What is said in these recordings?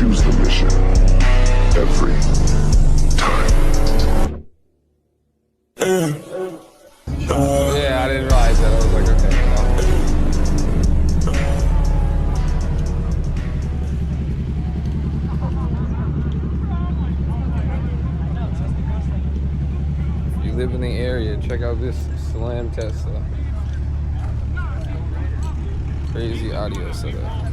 choose the mission every time. Yeah, I didn't realize that. I was like, okay. If you live in the area, check out this Slam Tesla. Crazy audio setup.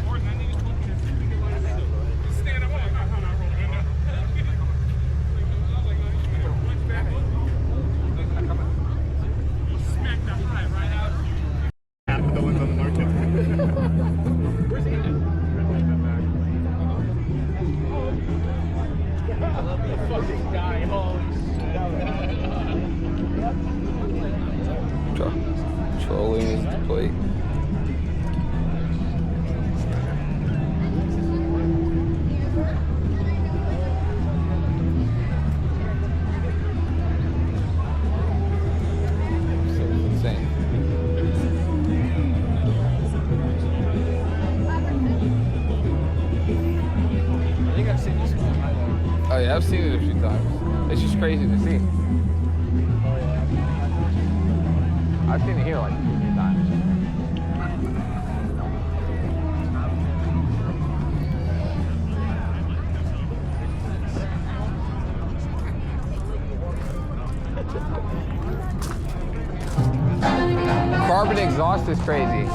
Trolling is the plate. So insane. I think I've seen this one. Oh yeah, I've seen it a few times. It's just crazy to see. I've seen it here like 2 or 3 times. Carbon exhaust is crazy.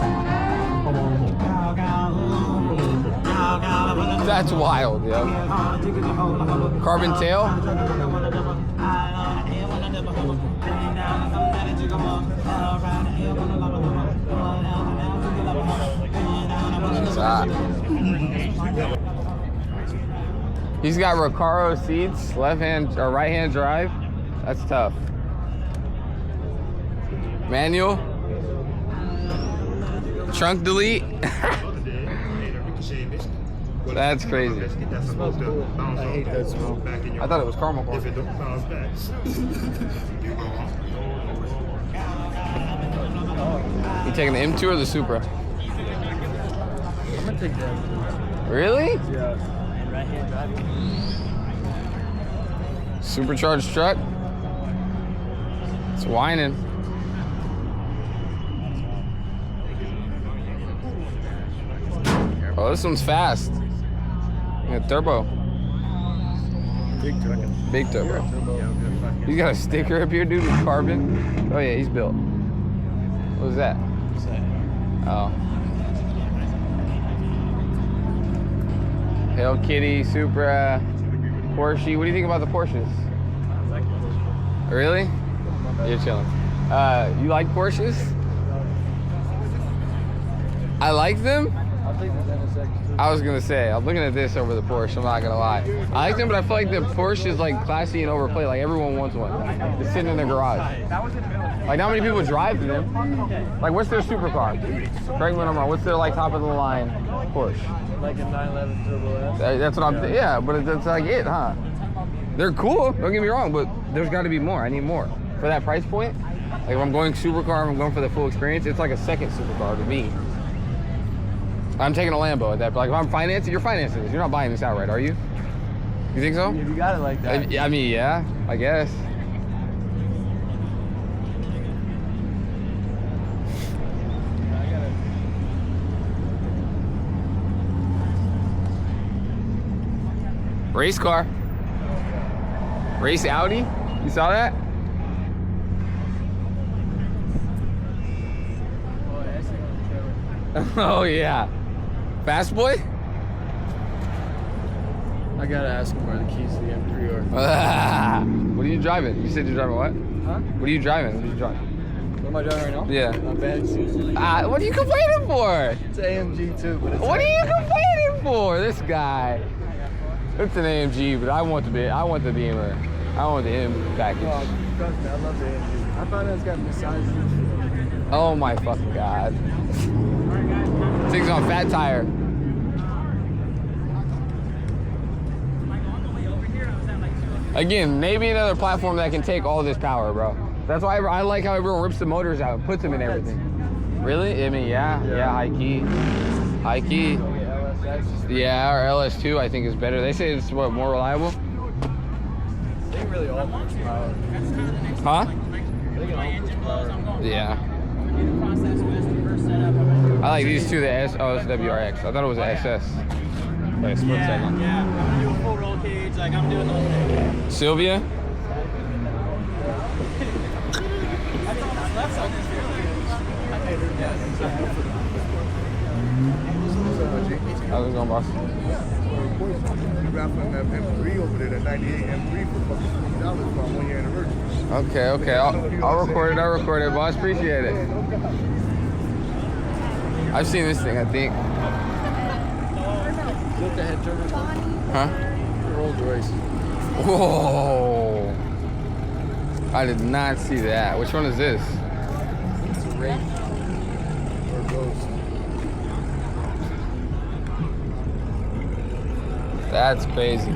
That's wild, yo. Carbon tail? It's hot. He's got Recaro seats, left hand or right hand drive. That's tough. Manual. Trunk delete. That's crazy. It smells cool. I hate that smell. I thought it was caramel corn. You taking the M2 or the Supra? I'm gonna take that. Really? Yeah. Right hand driving. Supercharged truck. It's whining. Oh, this one's fast. Yeah, turbo. Big truck. Big turbo. He's got a sticker up here, dude, with carbon. Oh yeah, he's built. What was that? Oh. Hello Kitty, Supra, Porsche. What do you think about the Porsches? Really? You're chilling. You like Porsches? I like them. I'll take the NSX too. I was gonna say, I'm looking at this over the Porsche, I'm not gonna lie. I like them, but I feel like the Porsche is like classy and overplayed. Like everyone wants one. It's sitting in their garage. Like not many people drive them. Like what's their supercar? Correct me when I'm wrong. What's their like top of the line Porsche? Like a 911 Turbo S. That's what I'm, yeah, but it's like it, huh? They're cool, don't get me wrong, but there's gotta be more. I need more. For that price point, like if I'm going supercar, if I'm going for the full experience, it's like a second supercar to me. I'm taking a Lambo at that, but like if I'm financing, you're financing this. You're not buying this outright, are you? You think so? If you got it like that. I mean, yeah, I guess. Race car. Race Audi. You saw that? Oh yeah. Fast boy? I gotta ask him where the keys to the M3 are. What are you driving? You said you're driving what? Huh? What are you driving? What are you driving? What am I driving right now? Yeah. Not bad. What are you complaining for? It's an AMG too, but it's What are you complaining for? This guy. It's an AMG, but I want the Beamer. I want the M package. Oh, trust me, I love the AMG. I found out it's got massage seats. Oh my fucking god. Thing's on fat tire. Again, maybe another platform that can take all this power, bro. That's why I like how everyone rips the motors out and puts them in everything. Really? I mean, yeah, high key. High key. Yeah, our LS2 I think is better. They say it's what, more reliable? They really all push power. Huh? They can all push power. Yeah. I like these two, the S. Oh, it's WRX. I thought it was an SS. Like a split second. Yeah, I'm doing full roll cage, like I'm doing the whole thing. Sylvia? How's it going, boss? You raffling that M3 over there, that 98 M3 for fucking $40 for our 1 year anniversary. Okay. I'll record it, boss. Appreciate it. I've seen this thing, I think. Is that the head turner? Huh? Rolls Royce. Whoa. I did not see that. Which one is this? It's a Wraith. Or a Ghost. That's crazy.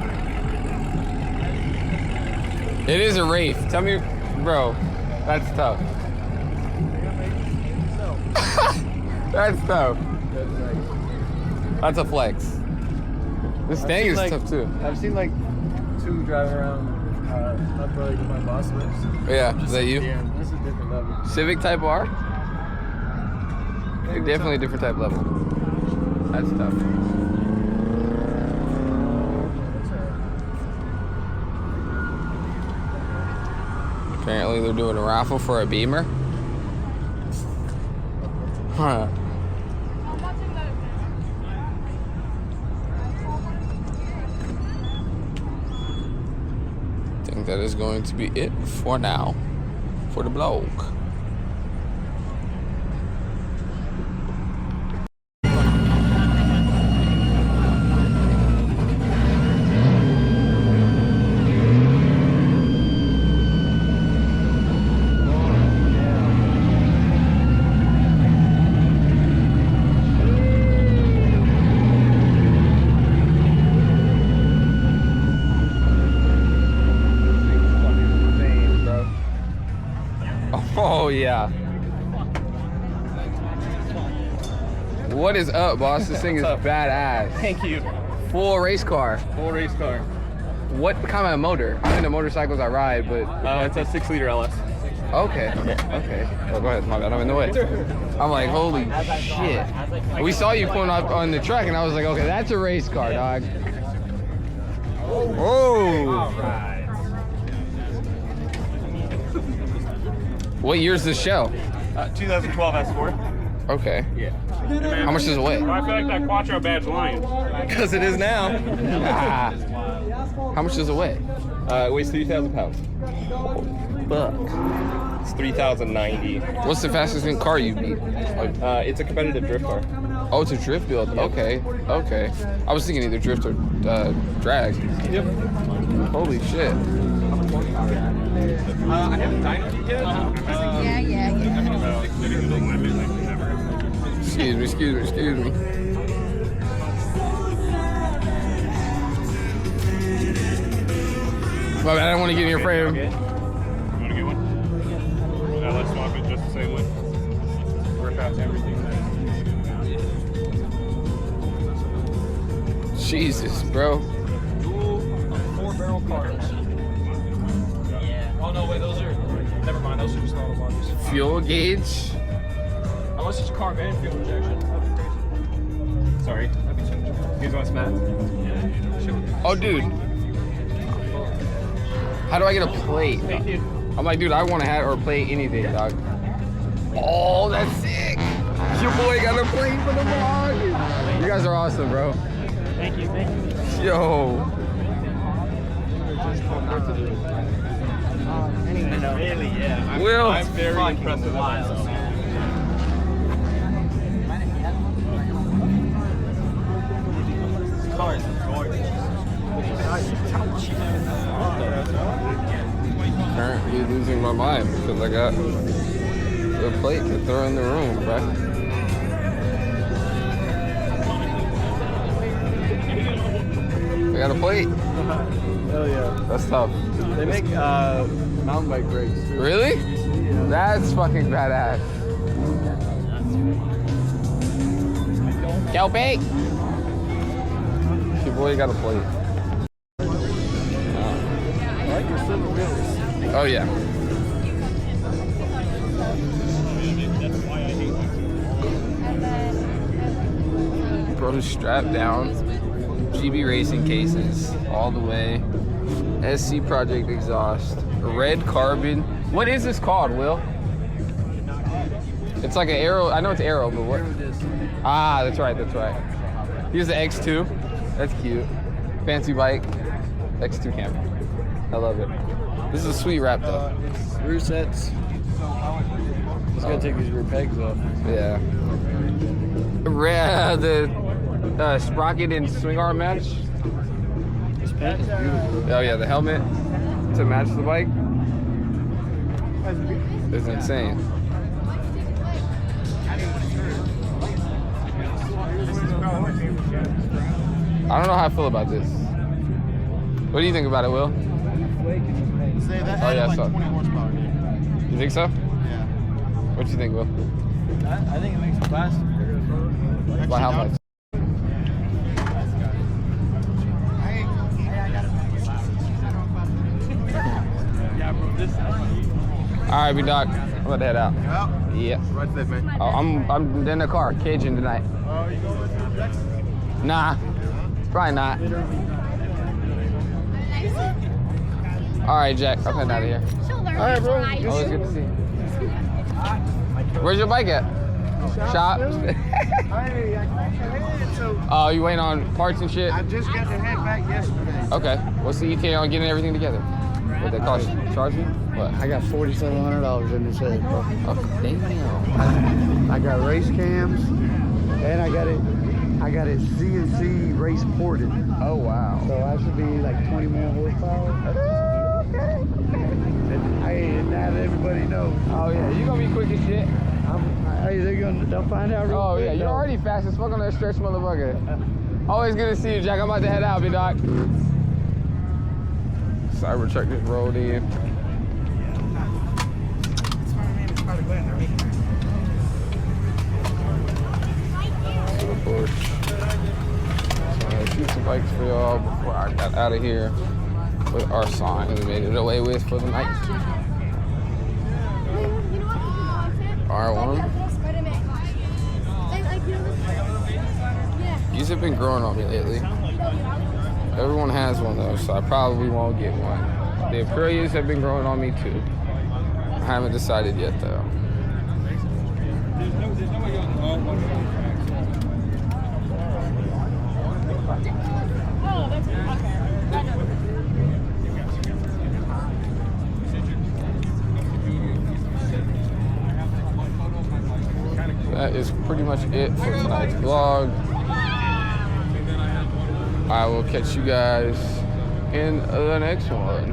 It is a Wraith. Tell me, bro, that's tough. That's tough. That's nice. That's a flex. This thing is tough too. I've seen like 2 driving around, not probably my boss lives. Yeah, is that you? Yeah, this is a different level. Civic Type R? Definitely a different type level. That's tough. Apparently they're doing a raffle for a Beamer. Huh. I think that is going to be it for now, for the blog. Oh yeah. What is up, boss? This thing is badass. Thank you. Full race car. Full race car. What kind of motor? I'm into motorcycles I ride, but It's a 6-liter LS. okay. Okay. Oh, go ahead. My bad. I'm in the way. I'm like, holy shit. We saw you pulling up on the truck, and I was like, okay, that's a race car, dog. Oh. What year's the shell? 2012 S4. Okay. Yeah. How much does it weigh? I feel like that Quattro badge lying. Because it is now. Ah. How much does it weigh? It weighs 3,000 pounds. Fuck. It's 3,090. What's the fastest car you beat? It's a competitive drift car. Oh, it's a drift build. Okay. Okay. I was thinking either drift or drag. Yep. Holy shit. I haven't dined yet. Excuse me. My bad, I don't want to get in your frame. You want to get one? Yeah, let's swap it just the same way. Rip out everything there. Jesus, bro. Dual 4-barrel cars. Yeah. Oh no, wait, those are. Never mind, those are just normal bodies. Fuel gauge. Unless it's carb and fuel injection. That'd be crazy. Sorry. That'd be too much. You guys want some math? Oh, dude. How do I get a plate? Thank you. I'm like, dude, I want to have or plate anything, dog. Oh, that's sick. Your boy got a plate for the vlog. You guys are awesome, bro. Thank you. Yo. Really, yeah. Will. I'm very impressed with myself. This car is gorgeous. Currently losing my mind because I got the plate to throw in the room, bro. I got a plate. Hell yeah. That's tough. They make mountain bike brakes too. Really? Yeah. That's fucking badass. Yo, big. boy got a plate. I like your silver wheels. Oh yeah. Bro, strapped down. GB Racing cases all the way. SC Project exhaust. Red carbon. What is this called, Will? It's like an Aero. I know it's Aero, but what? Ah, that's right. That's right. Here's the X2. That's cute. Fancy bike. X2 camera. I love it. This is a sweet wrap though. It's rear sets. Just gotta take these rear pegs off. Yeah. The sprocket and swing arm match. This paint is beautiful. Oh yeah, the helmet to match the bike is insane. I don't know how I feel about this. What do you think about it, Will? Say that Oh, yeah, like so- 20 horsepower. You think so? Yeah. What you think, Will? I think it makes it faster. By how much? All right, B-Doc. I'm about to head out. Yeah. Right there, man. Oh, I'm in the car, caging tonight. Oh, you going with Jackson? Nah, probably not. All right, Jack. I'm heading out of here. She'll learn. All right, bro. Always good to see you. Where's your bike at? Shop. Oh, you waiting on parts and shit? I just got to head back yesterday. Okay. What's the ETA on getting everything together? What they cost? Charge you? What? I got $4,700 in this head, bro. Oh, damn. I got race cams, and I got it CNC race ported. Oh wow. So I should be like 20 more horsepower. And now that everybody knows. Oh yeah, you gonna be quick as shit. They'll find out real Oh quick, yeah, you're though. already fast as fuck on that stretch, motherfucker. Always good to see you, Jack. I'm about to head out, B-Doc. Cybertruck just rolled in. So of course, so I'm gonna shoot some bikes for y'all before I got out of here with our sign we made it away with for the night. R1. These have been growing on me lately. Everyone has one though, so I probably won't get one. The Aprilias have been growing on me too. I haven't decided yet though. That is pretty much it for tonight's vlog. I will catch you guys in the next one.